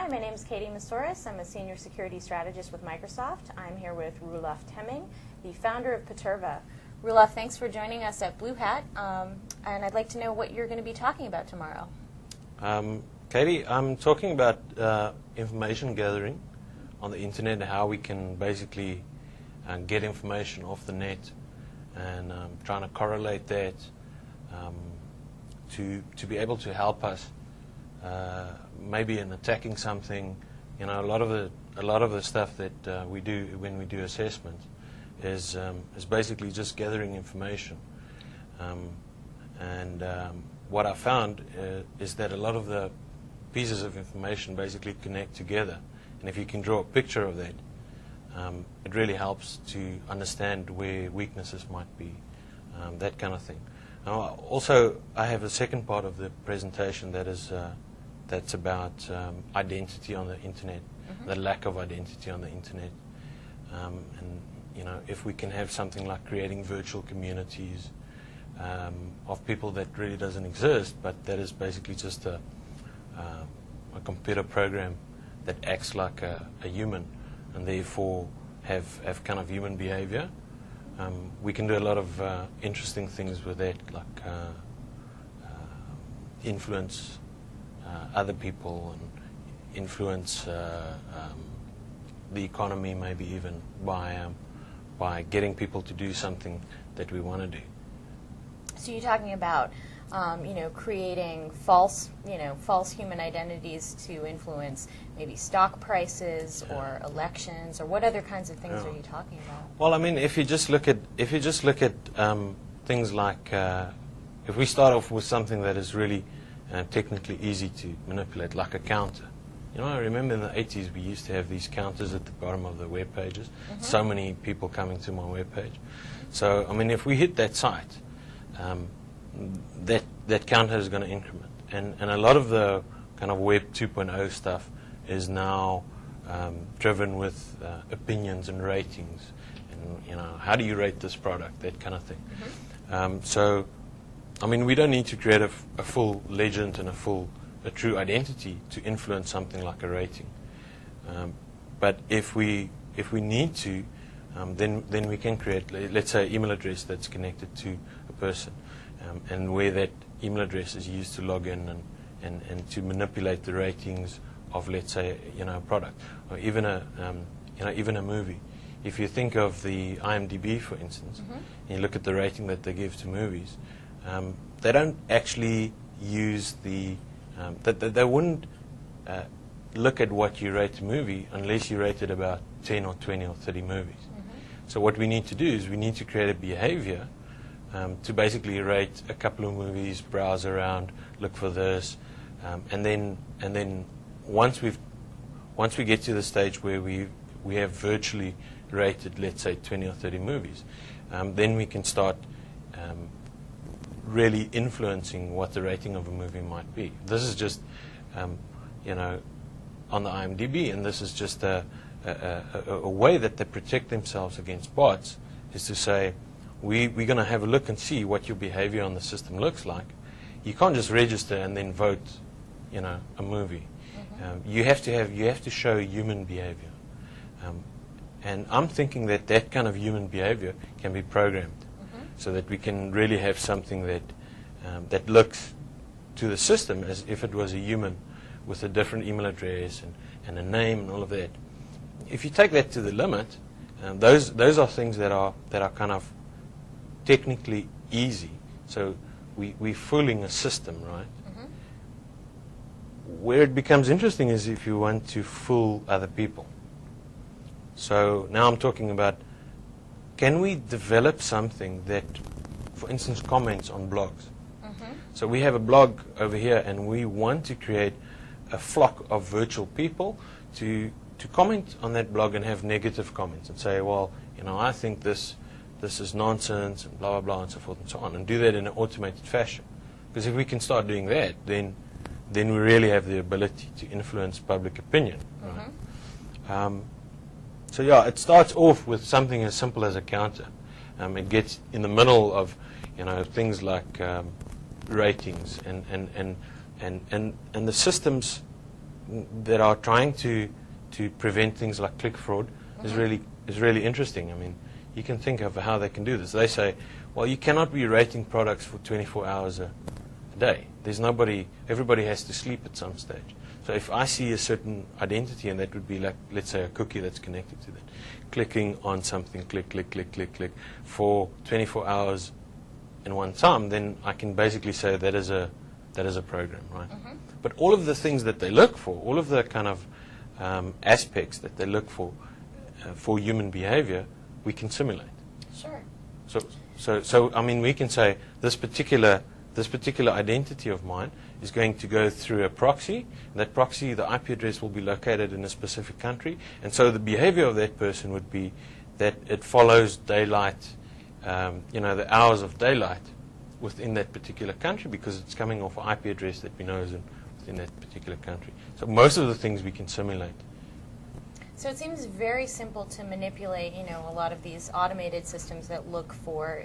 Hi, my name is Katie Moussouris. I'm a Senior Security Strategist with Microsoft. I'm here with Roel the founder of Paterva. Roel, thanks for joining us at BlueHat, and I'd like to know what you're going to be talking about tomorrow. Katie, I'm talking about information gathering on the internet and how we can basically get information off the net and trying to correlate that to be able to help us maybe in attacking something. You know, a lot of the stuff that we do when we do assessment is basically just gathering information. What I found is that a lot of the pieces of information basically connect together, and if you can draw a picture of that, it really helps to understand where weaknesses might be, that kind of thing. Now, also, I have a second part of the presentation that is that's about identity on the internet, the lack of identity on the internet, and you know, if we can have something like creating virtual communities of people that really doesn't exist, but that is basically just a computer program that acts like a human and therefore have kind of human behavior. We can do a lot of interesting things with that, like influence other people and influence the economy, maybe even by getting people to do something that we want to do. So you're talking about, creating false human identities to influence maybe stock prices or elections, or what other kinds of things are you talking about? Well, I mean, if you just look at things like if we start off with something that is really technically easy to manipulate, like a counter. You know, I remember in the 80s we used to have these counters at the bottom of the web pages. So many people coming to my web page. So, I mean, if we hit that site, that counter is going to increment. And a lot of the kind of Web 2.0 stuff is now driven with opinions and ratings. And, you know, how do you rate this product, that kind of thing. So, I mean, we don't need to create a full legend and a true identity to influence something like a rating. But if we need to, then we can create, let's say, an email address that's connected to a person, and where that email address is used to log in and to manipulate the ratings of, let's say, a product, or even a movie. If you think of the IMDb, for instance, and you look at the rating that they give to movies, they don't actually use they wouldn't look at what you rate a movie unless you rated about 10 or 20 or 30 movies. So what we need to do is we need to create a behavior to basically rate a couple of movies, browse around, look for this, and then once we get to the stage where we have virtually rated, let's say, 20 or 30 movies, then we can start really influencing what the rating of a movie might be. This is just, on the IMDb, and this is just a way that they protect themselves against bots, is to say, we're going to have a look and see what your behavior on the system looks like. You can't just register and then vote, a movie. You have to show human behavior. And I'm thinking that kind of human behavior can be programmed, so that we can really have something that looks to the system as if it was a human with a different email address and a name and all of that. If you take that to the limit, those are things that are kind of technically easy. So we're fooling a system, right? Where it becomes interesting is if you want to fool other people. So now I'm talking about, can we develop something that, for instance, comments on blogs? So we have a blog over here, and we want to create a flock of virtual people to comment on that blog and have negative comments and say, well, I think this is nonsense and blah, blah, blah, and so forth and so on, and do that in an automated fashion. Because if we can start doing that, then we really have the ability to influence public opinion. Right? So yeah, it starts off with something as simple as a counter. It gets in the middle of things like ratings and the systems that are trying to prevent things like click fraud is really interesting. I mean, you can think of how they can do this. They say, well, you cannot be rating products for 24 hours a day. There's nobody. Everybody has to sleep at some stage. So if I see a certain identity, and that would be like, let's say, a cookie that's connected to that, clicking on something, click, click, click, click, click, for 24 hours in one time, then I can basically say that is a program, right? But all of the things that they look for, all of the kind of aspects that they look for human behavior, we can simulate. Sure. So I mean, we can say this particular identity of mine is going to go through a proxy. That proxy, the IP address will be located in a specific country, and so the behavior of that person would be that it follows daylight, the hours of daylight within that particular country, because it's coming off an IP address that we know is within that particular country. So most of the things we can simulate. So it seems very simple to manipulate, a lot of these automated systems that look for,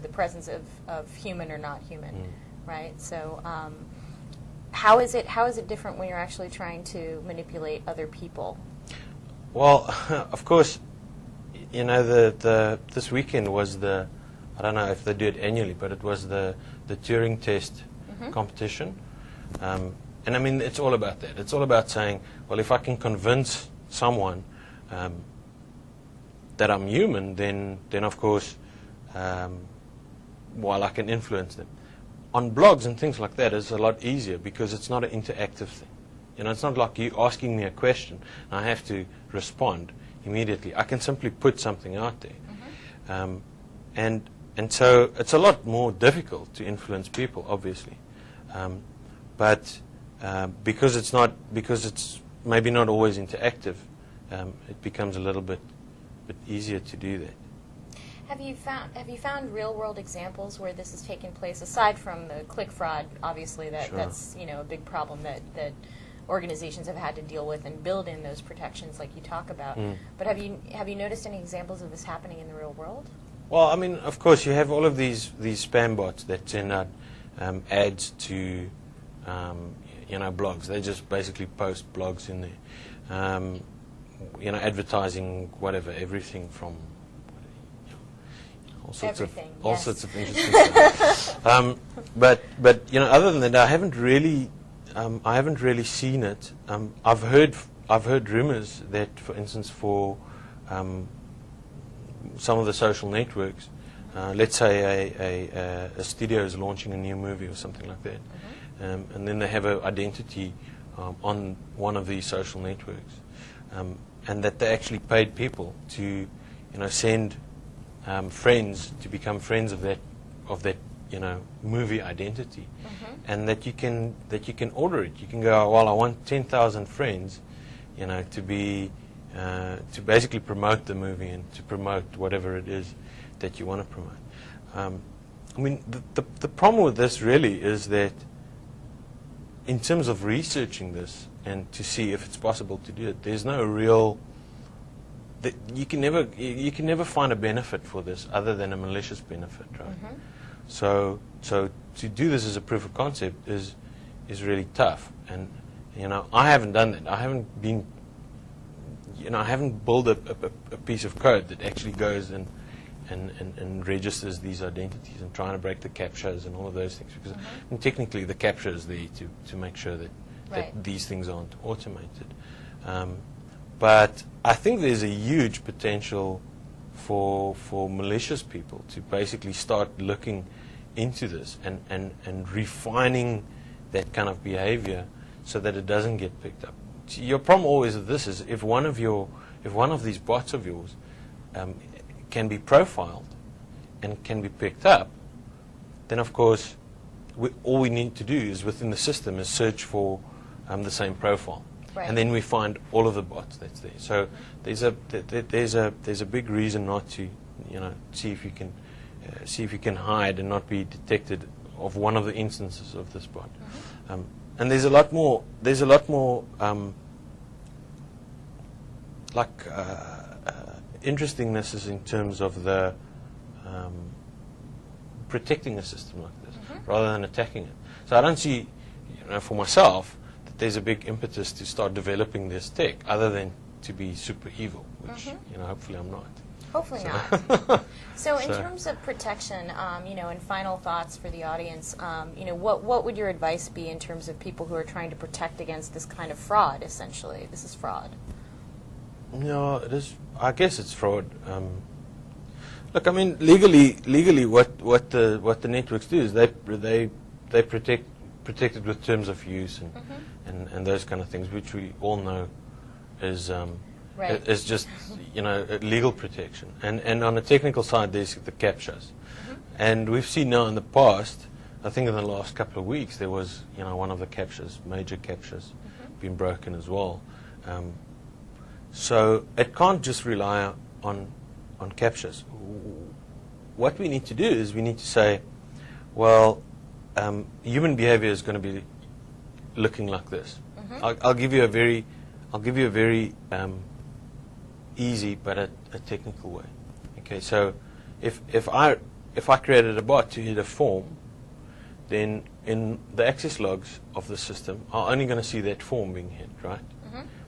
the presence of human or not human, right? So how is it different when you're actually trying to manipulate other people? Well, of course, this weekend was I don't know if they do it annually, but it was the Turing test competition. And I mean, it's all about that. It's all about saying, well, if I can convince someone that I'm human, then of course, while I can influence them. On blogs and things like that, it's a lot easier because it's not an interactive thing. It's not like you asking me a question and I have to respond immediately. I can simply put something out there. And so it's a lot more difficult to influence people, obviously. But because it's maybe not always interactive, it becomes a little bit easier to do that. Have you found real-world examples where this has taken place, aside from the click fraud, obviously that's a big problem that organizations have had to deal with and build in those protections like you talk about. But have you noticed any examples of this happening in the real world? Well, I mean, of course, you have all of these spam bots that send out ads to blogs. They just basically post blogs in there, advertising whatever, everything from all sorts of interesting stuff. But other than that, I haven't really seen it. I've heard rumors that, for instance, for some of the social networks, let's say a studio is launching a new movie or something like that, and then they have an identity on one of these social networks, and that they actually paid people to send friends to become friends of that movie identity, and that you can order it. You can go, well, I want 10,000 friends, to be to basically promote the movie and to promote whatever it is that you want to promote. I mean, the problem with this really is that in terms of researching this and to see if it's possible to do it, there's no real. You can never find a benefit for this other than a malicious benefit, right? So to do this as a proof of concept is really tough, and I haven't done that. I haven't been. I haven't built a piece of code that actually goes and registers these identities and trying to break the CAPTCHAs and all of those things, because I mean, technically the CAPTCHA is there to make sure that these things aren't automated. But I think there's a huge potential for malicious people to basically start looking into this and refining that kind of behavior so that it doesn't get picked up. Your problem always with this is if one of these bots of yours can be profiled and can be picked up, then of course all we need to do is within the system is search for the same profile. Right. And then we find all of the bots that's there. So there's a big reason not to see if you can hide and not be detected of one of the instances of this bot. And there's a lot more interestingness is in terms of the protecting a system like this rather than attacking it. So I don't see, for myself, there's a big impetus to start developing this tech, other than to be super evil, which hopefully I'm not. Hopefully So- not. So in So- terms of protection, and final thoughts for the audience, what would your advice be in terms of people who are trying to protect against this kind of fraud, essentially? This is fraud. No, it is. I guess it's fraud. Look, I mean, legally, what the networks do is they protect it with terms of use and those kind of things, which we all know is Right. is just legal protection. And on the technical side, there's the CAPTCHAs, and we've seen now in the past. I think in the last couple of weeks there was one of the CAPTCHAs, major CAPTCHAs, been broken as well. So it can't just rely on CAPTCHAs. What we need to do is we need to say, well, human behavior is going to be looking like this. I'll give you a very easy but a technical way. Okay, so if I created a bot to hit a form, then in the access logs of the system are only going to see that form being hit, right?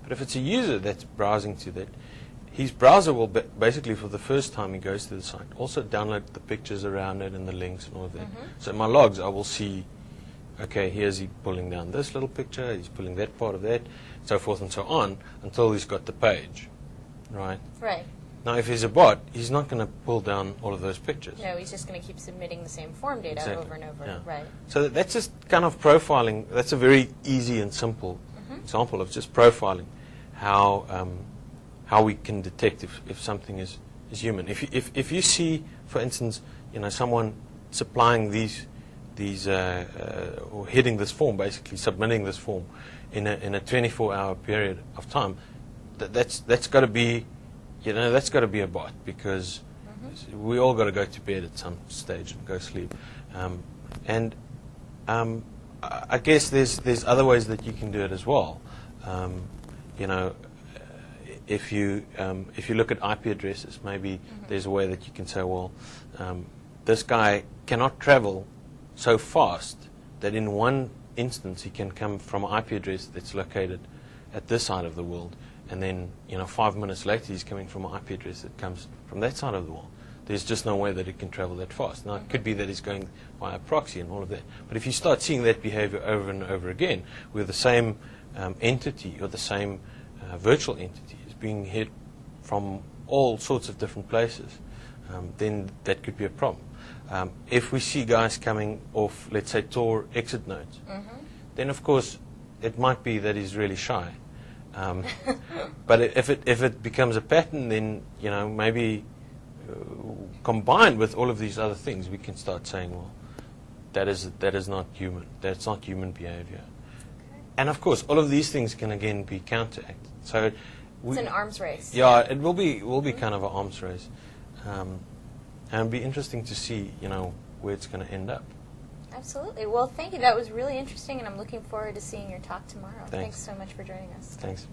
But if it's a user that's browsing to that, his browser will basically, for the first time he goes to the site, also download the pictures around it and the links and all of that. So in my logs, I will see, okay, here's he pulling down this little picture, he's pulling that part of that, so forth and so on, until he's got the page, right? Right. Now, if he's a bot, he's not going to pull down all of those pictures. No, he's just going to keep submitting the same form data Exactly. over and over. Yeah. Right. So that's just kind of profiling. That's a very easy and simple example of just profiling how we can detect if something is human. If you see, for instance, someone supplying these or hitting this form, basically submitting this form in a 24-hour period of time, that's got to be that's got to be a bot, because we all got to go to bed at some stage and go sleep. I guess there's other ways that you can do it as well. If you look at IP addresses, maybe there's a way that you can say, well, this guy cannot travel so fast that in one instance he can come from an IP address that's located at this side of the world, and then 5 minutes later he's coming from an IP address that comes from that side of the world. There's just no way that it can travel that fast. Now, it could be that he's going via proxy and all of that. But if you start seeing that behavior over and over again, where the same entity or the same virtual entity is being hit from all sorts of different places, then that could be a problem. If we see guys coming off, let's say, Tor exit nodes, then of course it might be that he's really shy. But if it becomes a pattern, then maybe combined with all of these other things, we can start saying, well, that is not human. That's not human behavior. And of course, all of these things can again be counteracted. So It's an arms race. yeah, it will be kind of an arms race, and it'll be interesting to see where it's going to end up. Absolutely. Well, thank you. That was really interesting, and I'm looking forward to seeing your talk tomorrow. Thanks So much for joining us. Thanks.